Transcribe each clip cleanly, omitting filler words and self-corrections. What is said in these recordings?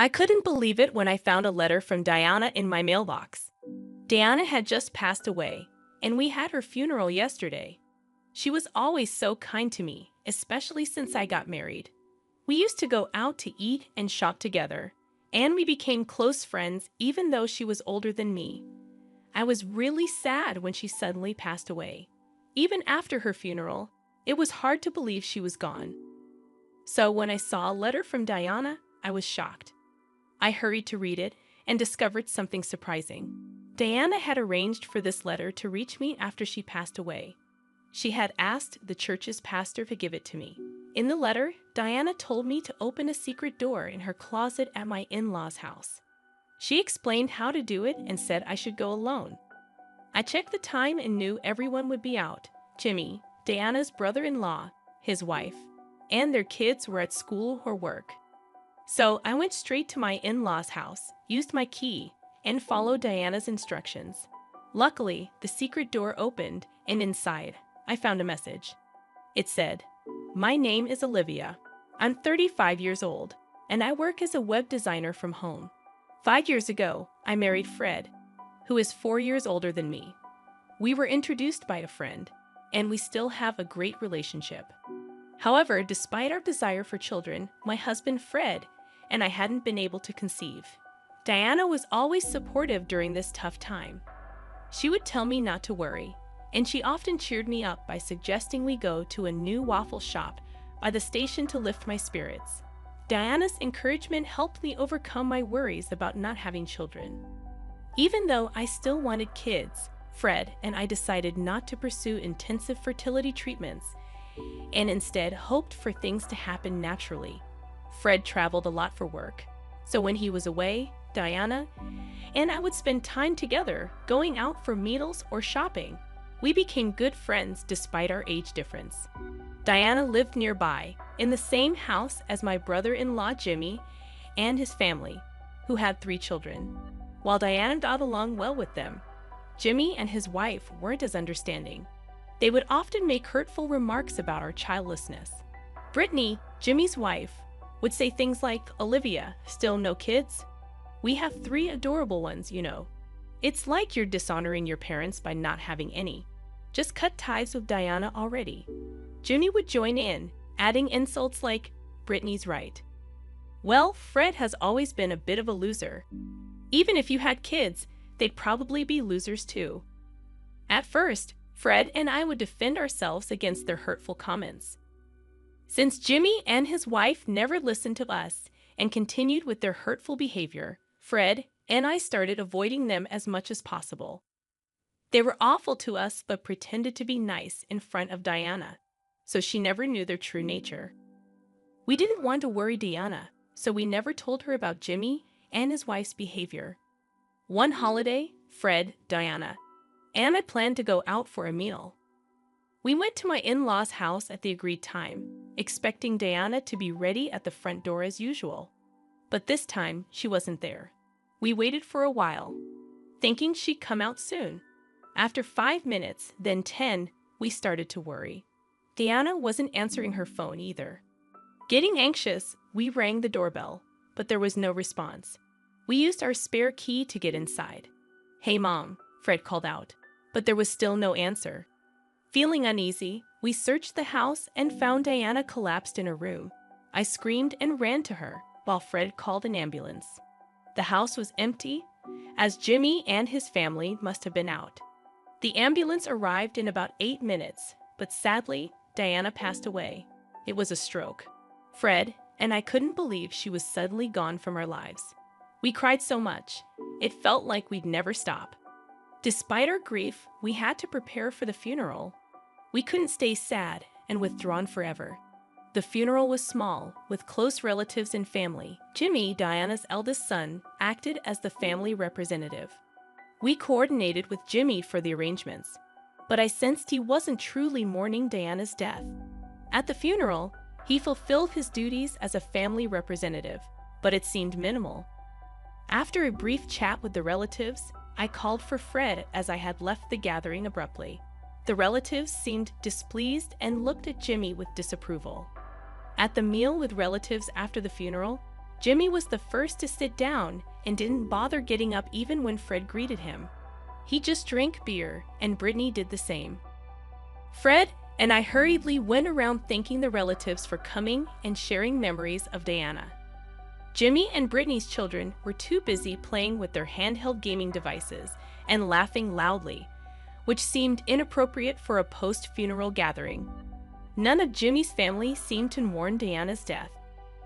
I couldn't believe it when I found a letter from Diana in my mailbox. Diana had just passed away, and we had her funeral yesterday. She was always so kind to me, especially since I got married. We used to go out to eat and shop together, and we became close friends even though she was older than me. I was really sad when she suddenly passed away. Even after her funeral, it was hard to believe she was gone. So when I saw a letter from Diana, I was shocked. I hurried to read it and discovered something surprising. Diana had arranged for this letter to reach me after she passed away. She had asked the church's pastor to give it to me. In the letter, Diana told me to open a secret door in her closet at my in-laws' house. She explained how to do it and said I should go alone. I checked the time and knew everyone would be out. Jimmy, Diana's brother-in-law, his wife, and their kids were at school or work. So I went straight to my in-laws' house, used my key, and followed Diana's instructions. Luckily, the secret door opened, and inside, I found a message. It said, "My name is Olivia. I'm 35 years old, and I work as a web designer from home. 5 years ago, I married Fred, who is 4 years older than me. We were introduced by a friend, and we still have a great relationship. However, despite our desire for children, my husband Fred and I hadn't been able to conceive. Diana was always supportive during this tough time. She would tell me not to worry, and she often cheered me up by suggesting we go to a new waffle shop by the station to lift my spirits. Diana's encouragement helped me overcome my worries about not having children. Even though I still wanted kids, Fred and I decided not to pursue intensive fertility treatments and instead hoped for things to happen naturally. Fred traveled a lot for work, so when he was away, Diana and I would spend time together, going out for meals or shopping. We became good friends despite our age difference. Diana lived nearby, in the same house as my brother-in-law Jimmy and his family, who had 3 children. While Diana got along well with them, Jimmy and his wife weren't as understanding. They would often make hurtful remarks about our childlessness. Brittany, Jimmy's wife, would say things like, "Olivia, still no kids? We have 3 adorable ones, you know. It's like you're dishonoring your parents by not having any. Just cut ties with Diana already." Jimmy would join in, adding insults like, "Brittany's right." Well, Fred has always been a bit of a loser. Even if you had kids, they'd probably be losers too. At first, Fred and I would defend ourselves against their hurtful comments. Since Jimmy and his wife never listened to us and continued with their hurtful behavior, Fred and I started avoiding them as much as possible. They were awful to us but pretended to be nice in front of Diana, so she never knew their true nature. We didn't want to worry Diana, so we never told her about Jimmy and his wife's behavior. One holiday, Fred, Diana, and I planned to go out for a meal. We went to my in-laws' house at the agreed time, expecting Diana to be ready at the front door as usual. But this time, she wasn't there. We waited for a while, thinking she'd come out soon. After 5 minutes, then 10, we started to worry. Diana wasn't answering her phone either. Getting anxious, we rang the doorbell, but there was no response. We used our spare key to get inside. "Hey, Mom," Fred called out, but there was still no answer. Feeling uneasy, we searched the house and found Diana collapsed in her room. I screamed and ran to her, while Fred called an ambulance. The house was empty, as Jimmy and his family must have been out. The ambulance arrived in about 8 minutes, but sadly, Diana passed away. It was a stroke. Fred and I couldn't believe she was suddenly gone from our lives. We cried so much, it felt like we'd never stop. Despite our grief, we had to prepare for the funeral. We couldn't stay sad and withdrawn forever. The funeral was small, with close relatives and family. Jimmy, Diana's eldest son, acted as the family representative. We coordinated with Jimmy for the arrangements, but I sensed he wasn't truly mourning Diana's death. At the funeral, he fulfilled his duties as a family representative, but it seemed minimal. After a brief chat with the relatives, I called for Fred as I had left the gathering abruptly. The relatives seemed displeased and looked at Jimmy with disapproval. At the meal with relatives after the funeral, Jimmy was the first to sit down and didn't bother getting up even when Fred greeted him. He just drank beer, and Brittany did the same. Fred and I hurriedly went around thanking the relatives for coming and sharing memories of Diana. Jimmy and Brittany's children were too busy playing with their handheld gaming devices and laughing loudly, which seemed inappropriate for a post-funeral gathering. None of Jimmy's family seemed to mourn Diana's death.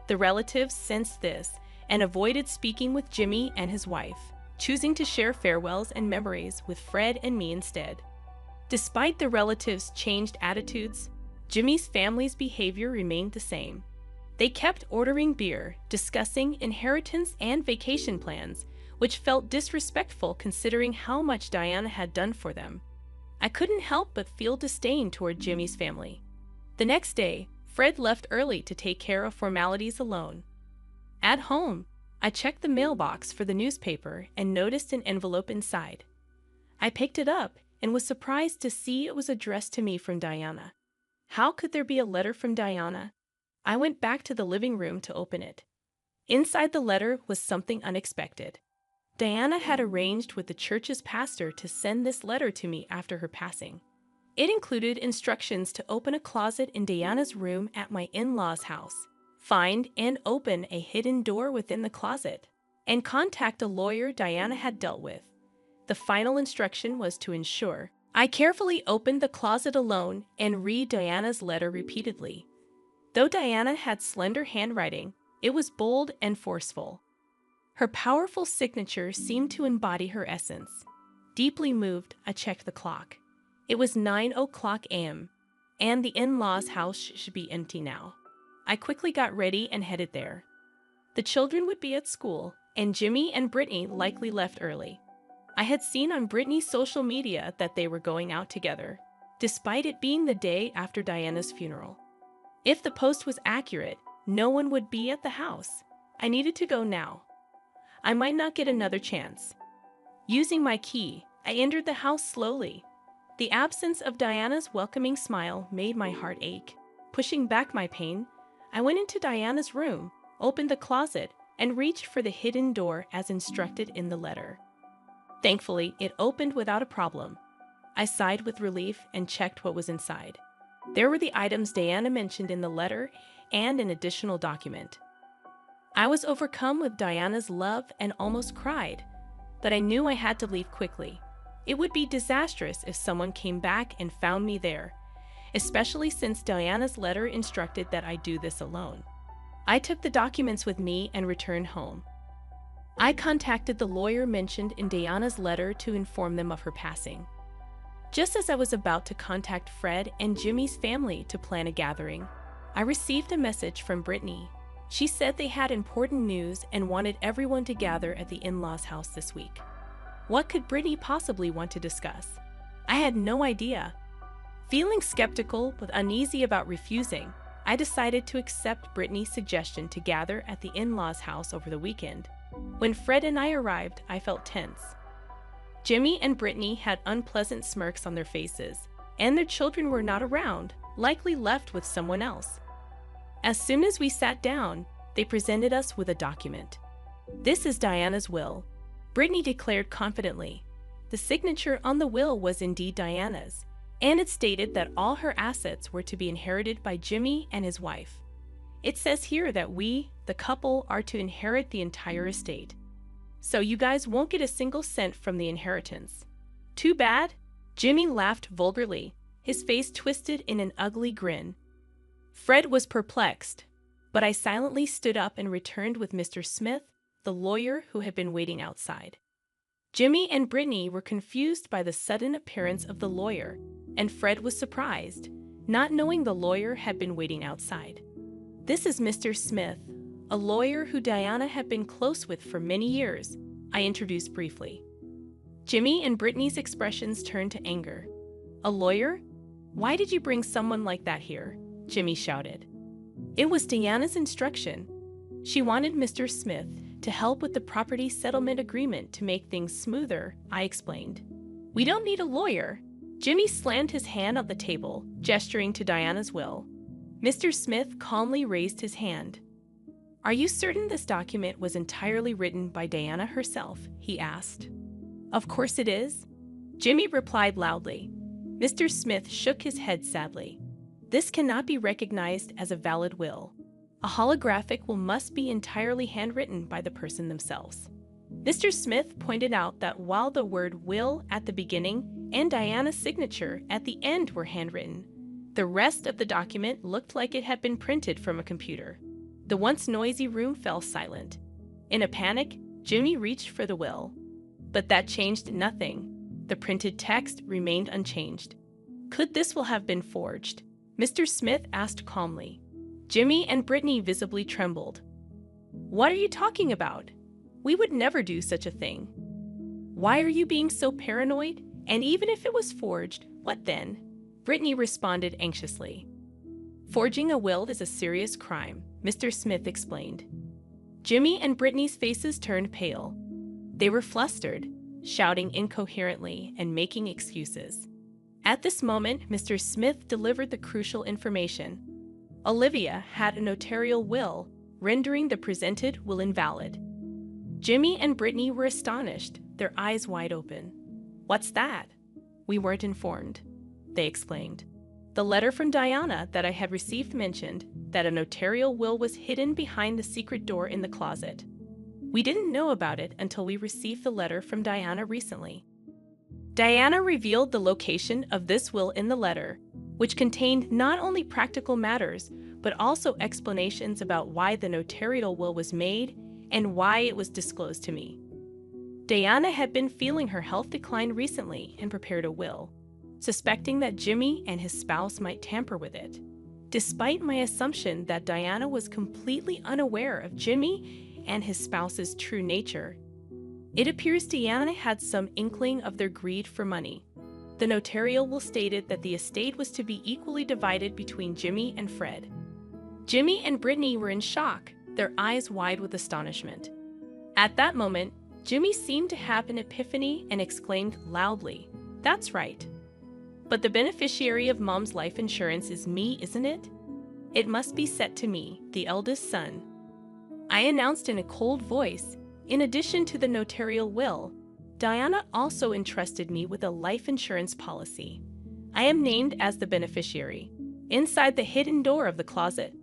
The relatives sensed this and avoided speaking with Jimmy and his wife, choosing to share farewells and memories with Fred and me instead. Despite the relatives' changed attitudes, Jimmy's family's behavior remained the same. They kept ordering beer, discussing inheritance and vacation plans, which felt disrespectful considering how much Diana had done for them. I couldn't help but feel disdain toward Jimmy's family. The next day, Fred left early to take care of formalities alone. At home, I checked the mailbox for the newspaper and noticed an envelope inside. I picked it up and was surprised to see it was addressed to me from Diana. How could there be a letter from Diana? I went back to the living room to open it. Inside the letter was something unexpected. Diana had arranged with the church's pastor to send this letter to me after her passing. It included instructions to open a closet in Diana's room at my in-laws' house, find and open a hidden door within the closet, and contact a lawyer Diana had dealt with. The final instruction was to ensure I carefully opened the closet alone and read Diana's letter repeatedly. Though Diana had slender handwriting, it was bold and forceful. Her powerful signature seemed to embody her essence. Deeply moved, I checked the clock. It was 9:00 a.m., and the in-laws' house should be empty now. I quickly got ready and headed there. The children would be at school, and Jimmy and Brittany likely left early. I had seen on Brittany's social media that they were going out together, despite it being the day after Diana's funeral. If the post was accurate, no one would be at the house. I needed to go now. I might not get another chance. Using my key, I entered the house slowly. The absence of Diana's welcoming smile made my heart ache. Pushing back my pain, I went into Diana's room, opened the closet, and reached for the hidden door as instructed in the letter. Thankfully, it opened without a problem. I sighed with relief and checked what was inside. There were the items Diana mentioned in the letter and an additional document. I was overcome with Diana's love and almost cried, but I knew I had to leave quickly. It would be disastrous if someone came back and found me there, especially since Diana's letter instructed that I do this alone. I took the documents with me and returned home. I contacted the lawyer mentioned in Diana's letter to inform them of her passing. Just as I was about to contact Fred and Jimmy's family to plan a gathering, I received a message from Brittany. She said they had important news and wanted everyone to gather at the in-laws' house this week. What could Brittany possibly want to discuss? I had no idea. Feeling skeptical but uneasy about refusing, I decided to accept Brittany's suggestion to gather at the in-laws' house over the weekend. When Fred and I arrived, I felt tense. Jimmy and Brittany had unpleasant smirks on their faces, and their children were not around, likely left with someone else. As soon as we sat down, they presented us with a document. "This is Diana's will," Brittany declared confidently. The signature on the will was indeed Diana's, and it stated that all her assets were to be inherited by Jimmy and his wife. It says here that we, the couple, are to inherit the entire estate. So you guys won't get a single cent from the inheritance. Too bad? Jimmy laughed vulgarly, his face twisted in an ugly grin. Fred was perplexed, but I silently stood up and returned with Mr. Smith, the lawyer who had been waiting outside. Jimmy and Brittany were confused by the sudden appearance of the lawyer, and Fred was surprised, not knowing the lawyer had been waiting outside. "This is Mr. Smith, a lawyer who Diana had been close with for many years," I introduced briefly. Jimmy and Brittany's expressions turned to anger. "A lawyer? Why did you bring someone like that here?" Jimmy shouted. "It was Diana's instruction. She wanted Mr. Smith to help with the property settlement agreement to make things smoother," I explained. "We don't need a lawyer." Jimmy slammed his hand on the table, gesturing to Diana's will. Mr. Smith calmly raised his hand. "Are you certain this document was entirely written by Diana herself?" he asked. "Of course it is," Jimmy replied loudly. Mr. Smith shook his head sadly. "This cannot be recognized as a valid will. A holographic will must be entirely handwritten by the person themselves." Mr. Smith pointed out that while the word will at the beginning and Diana's signature at the end were handwritten, the rest of the document looked like it had been printed from a computer. The once noisy room fell silent. In a panic, Jimmy reached for the will. But that changed nothing. The printed text remained unchanged. "Could this will have been forged?" Mr. Smith asked calmly. Jimmy and Brittany visibly trembled. "What are you talking about? We would never do such a thing." "Why are you being so paranoid? And even if it was forged, what then?" Brittany responded anxiously. "Forging a will is a serious crime," Mr. Smith explained. Jimmy and Brittany's faces turned pale. They were flustered, shouting incoherently and making excuses. At this moment, Mr. Smith delivered the crucial information. Olivia had a notarial will, rendering the presented will invalid. Jimmy and Brittany were astonished, their eyes wide open. "What's that?" "We weren't informed," they explained. The letter from Diana that I had received mentioned that a notarial will was hidden behind the secret door in the closet. We didn't know about it until we received the letter from Diana recently. Diana revealed the location of this will in the letter, which contained not only practical matters, but also explanations about why the notarial will was made and why it was disclosed to me. Diana had been feeling her health decline recently and prepared a will, suspecting that Jimmy and his spouse might tamper with it. Despite my assumption that Diana was completely unaware of Jimmy and his spouse's true nature, it appears Diana had some inkling of their greed for money. The notarial will stated that the estate was to be equally divided between Jimmy and Fred. Jimmy and Brittany were in shock, their eyes wide with astonishment. At that moment, Jimmy seemed to have an epiphany and exclaimed loudly, "That's right. But the beneficiary of Mom's life insurance is me, isn't it? It must be set to me, the eldest son." I announced in a cold voice, "In addition to the notarial will, Diana also entrusted me with a life insurance policy. I am named as the beneficiary, inside the hidden door of the closet.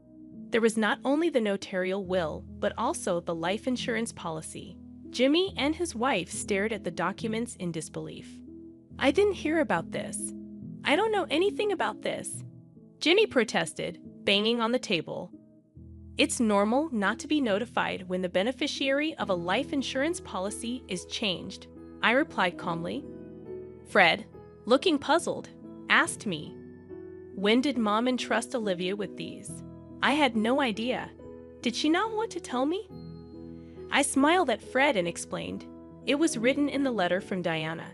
There was not only the notarial will, but also the life insurance policy." Jimmy and his wife stared at the documents in disbelief. "I didn't hear about this. I don't know anything about this," Jimmy protested, banging on the table. "It's normal not to be notified when the beneficiary of a life insurance policy is changed," I replied calmly. Fred, looking puzzled, asked me, "When did Mom entrust Olivia with these?" I had no idea. Did she not want to tell me? I smiled at Fred and explained, "It was written in the letter from Diana.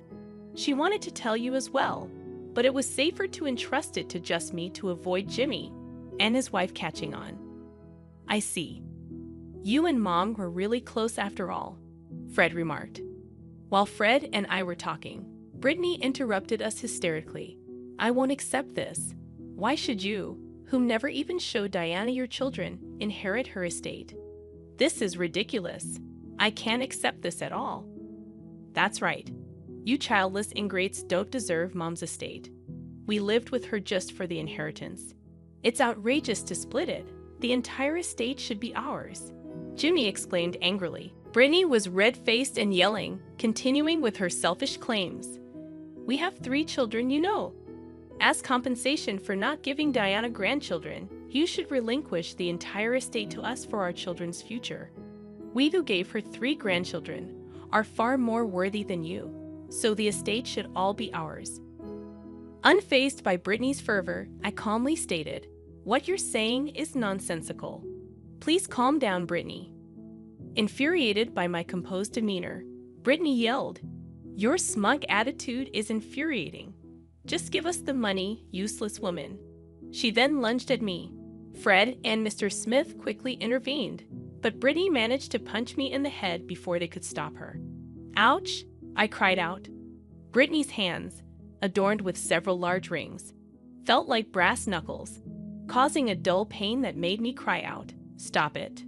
She wanted to tell you as well, but it was safer to entrust it to just me to avoid Jimmy and his wife catching on." "I see. You and Mom were really close after all," Fred remarked. While Fred and I were talking, Brittany interrupted us hysterically. "I won't accept this. Why should you, whom never even showed Diana your children, inherit her estate? This is ridiculous. I can't accept this at all." "That's right. You childless ingrates don't deserve Mom's estate. We lived with her just for the inheritance. It's outrageous to split it. The entire estate should be ours," Jimmy exclaimed angrily. Brittany was red-faced and yelling, continuing with her selfish claims. "We have 3 children, you know. As compensation for not giving Diana grandchildren, you should relinquish the entire estate to us for our children's future. We who gave her 3 grandchildren are far more worthy than you, so the estate should all be ours." Unfazed by Brittany's fervor, I calmly stated, "What you're saying is nonsensical. Please calm down, Brittany." Infuriated by my composed demeanor, Brittany yelled, "Your smug attitude is infuriating. Just give us the money, useless woman." She then lunged at me. Fred and Mr. Smith quickly intervened, but Brittany managed to punch me in the head before they could stop her. "Ouch!" I cried out. Brittany's hands, adorned with several large rings, felt like brass knuckles, causing a dull pain that made me cry out, "Stop it."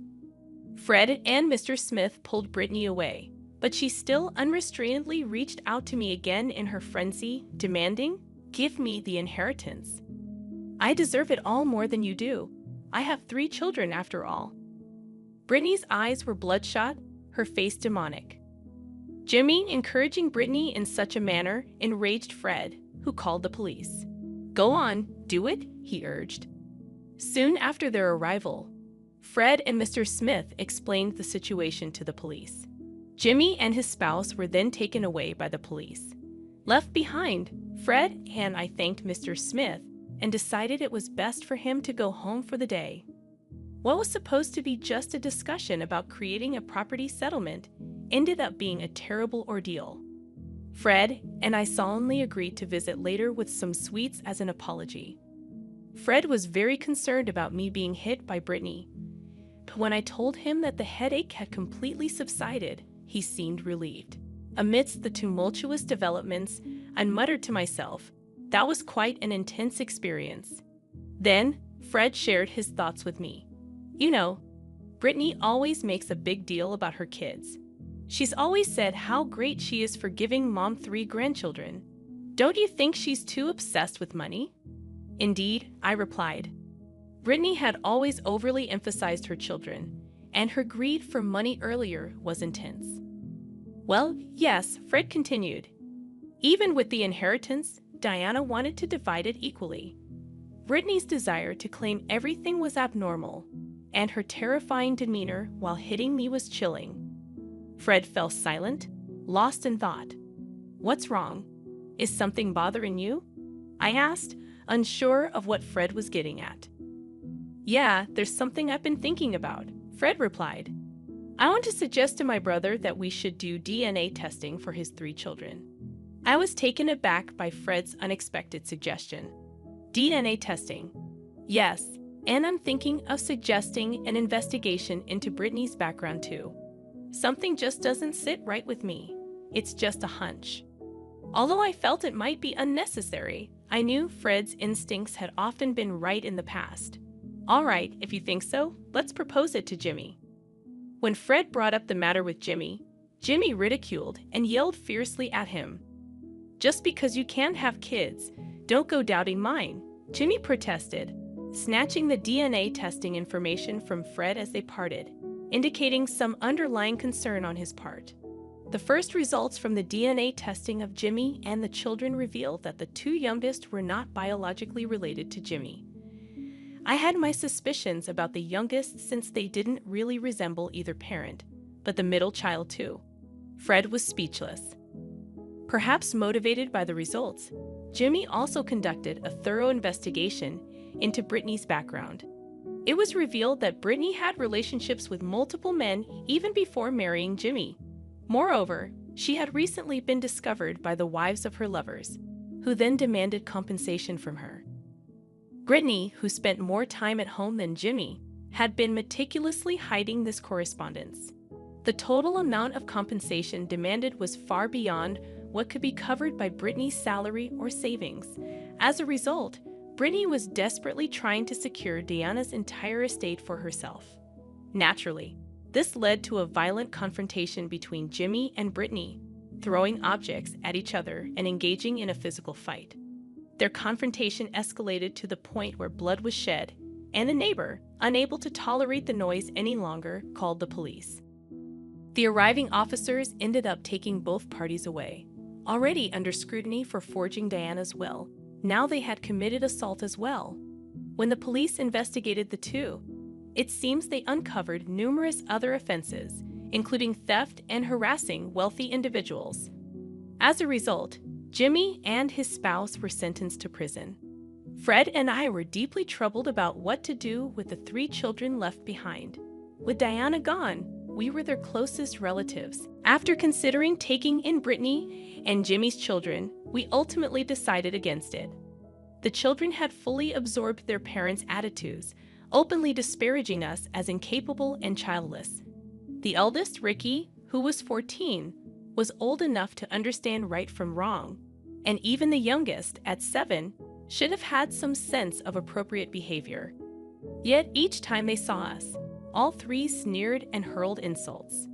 Fred and Mr. Smith pulled Brittany away, but she still unrestrainedly reached out to me again in her frenzy, demanding, "Give me the inheritance. I deserve it all more than you do. I have 3 children after all." Brittany's eyes were bloodshot, her face demonic. Jimmy encouraging Brittany in such a manner enraged Fred, who called the police. "Go on, do it," he urged. Soon after their arrival, Fred and Mr. Smith explained the situation to the police. Jimmy and his spouse were then taken away by the police. Left behind, Fred and I thanked Mr. Smith and decided it was best for him to go home for the day. What was supposed to be just a discussion about creating a property settlement ended up being a terrible ordeal. Fred and I solemnly agreed to visit later with some sweets as an apology. Fred was very concerned about me being hit by Brittany, but when I told him that the headache had completely subsided, he seemed relieved. Amidst the tumultuous developments, I muttered to myself, that was quite an intense experience. Then, Fred shared his thoughts with me. "You know, Brittany always makes a big deal about her kids. She's always said how great she is for giving Mom 3 grandchildren. Don't you think she's too obsessed with money?" "Indeed," I replied. Brittany had always overly emphasized her children, and her greed for money earlier was intense. "Well, yes," Fred continued. "Even with the inheritance, Diana wanted to divide it equally. Brittany's desire to claim everything was abnormal, and her terrifying demeanor while hitting me was chilling." Fred fell silent, lost in thought. "What's wrong? Is something bothering you?" I asked, unsure of what Fred was getting at. "Yeah, there's something I've been thinking about," Fred replied. "I want to suggest to my brother that we should do DNA testing for his 3 children." I was taken aback by Fred's unexpected suggestion. "DNA testing?" "Yes, and I'm thinking of suggesting an investigation into Brittany's background too. Something just doesn't sit right with me. It's just a hunch." Although I felt it might be unnecessary, I knew Fred's instincts had often been right in the past. "All right, if you think so, let's propose it to Jimmy." When Fred brought up the matter with Jimmy, Jimmy ridiculed and yelled fiercely at him. "Just because you can't have kids, don't go doubting mine," Jimmy protested, snatching the DNA testing information from Fred as they parted, indicating some underlying concern on his part. The first results from the DNA testing of Jimmy and the children revealed that the 2 youngest were not biologically related to Jimmy. I had my suspicions about the youngest since they didn't really resemble either parent, but the middle child too. Fred was speechless. Perhaps motivated by the results, Jimmy also conducted a thorough investigation into Brittany's background. It was revealed that Brittany had relationships with multiple men even before marrying Jimmy. Moreover, she had recently been discovered by the wives of her lovers, who then demanded compensation from her. Brittany, who spent more time at home than Jimmy, had been meticulously hiding this correspondence. The total amount of compensation demanded was far beyond what could be covered by Brittany's salary or savings. As a result, Brittany was desperately trying to secure Diana's entire estate for herself. Naturally, this led to a violent confrontation between Jimmy and Brittany, throwing objects at each other and engaging in a physical fight. Their confrontation escalated to the point where blood was shed, and a neighbor, unable to tolerate the noise any longer, called the police. The arriving officers ended up taking both parties away. Already under scrutiny for forging Diana's will, now they had committed assault as well. When the police investigated the 2, it seems they uncovered numerous other offenses, including theft and harassing wealthy individuals. As a result, Jimmy and his spouse were sentenced to prison. Fred and I were deeply troubled about what to do with the 3 children left behind. With Diana gone, we were their closest relatives. After considering taking in Brittany and Jimmy's children, we ultimately decided against it. The children had fully absorbed their parents' attitudes, openly disparaging us as incapable and childless. The eldest, Ricky, who was 14, was old enough to understand right from wrong, and even the youngest, at 7, should have had some sense of appropriate behavior. Yet each time they saw us, All three sneered and hurled insults.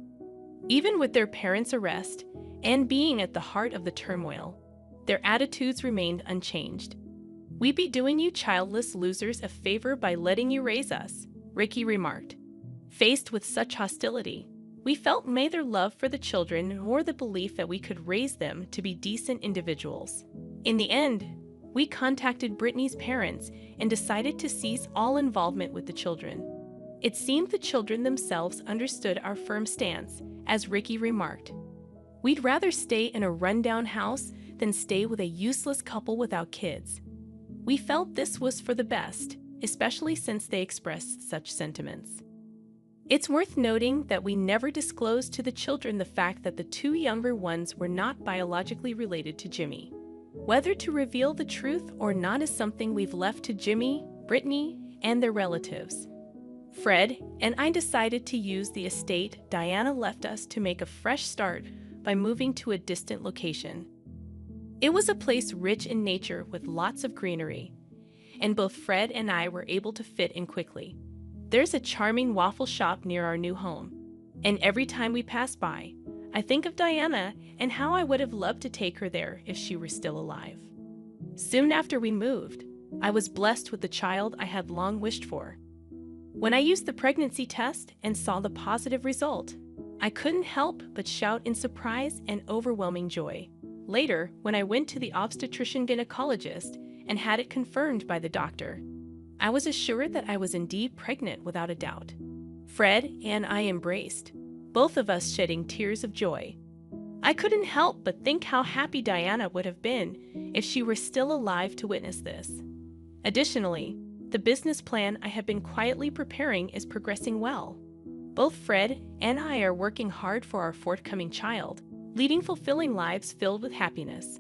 Even with their parents' arrest and being at the heart of the turmoil, their attitudes remained unchanged. "We'd be doing you childless losers a favor by letting you raise us," Ricky remarked. Faced with such hostility, we felt neither love for the children nor the belief that we could raise them to be decent individuals. In the end, we contacted Brittany's parents and decided to cease all involvement with the children. It seemed the children themselves understood our firm stance, as Ricky remarked. "We'd rather stay in a rundown house than stay with a useless couple without kids." We felt this was for the best, especially since they expressed such sentiments. It's worth noting that we never disclosed to the children the fact that the two younger ones were not biologically related to Jimmy. Whether to reveal the truth or not is something we've left to Jimmy, Brittany, and their relatives. Fred and I decided to use the estate Diana left us to make a fresh start by moving to a distant location. It was a place rich in nature with lots of greenery, and both Fred and I were able to fit in quickly. There's a charming waffle shop near our new home, and every time we pass by, I think of Diana and how I would have loved to take her there if she were still alive. Soon after we moved, I was blessed with the child I had long wished for. When I used the pregnancy test and saw the positive result, I couldn't help but shout in surprise and overwhelming joy. Later, when I went to the obstetrician-gynecologist and had it confirmed by the doctor, I was assured that I was indeed pregnant without a doubt. Fred and I embraced, both of us shedding tears of joy. I couldn't help but think how happy Diana would have been if she were still alive to witness this. Additionally, the business plan I have been quietly preparing is progressing well. Both Fred and I are working hard for our forthcoming child, leading fulfilling lives filled with happiness.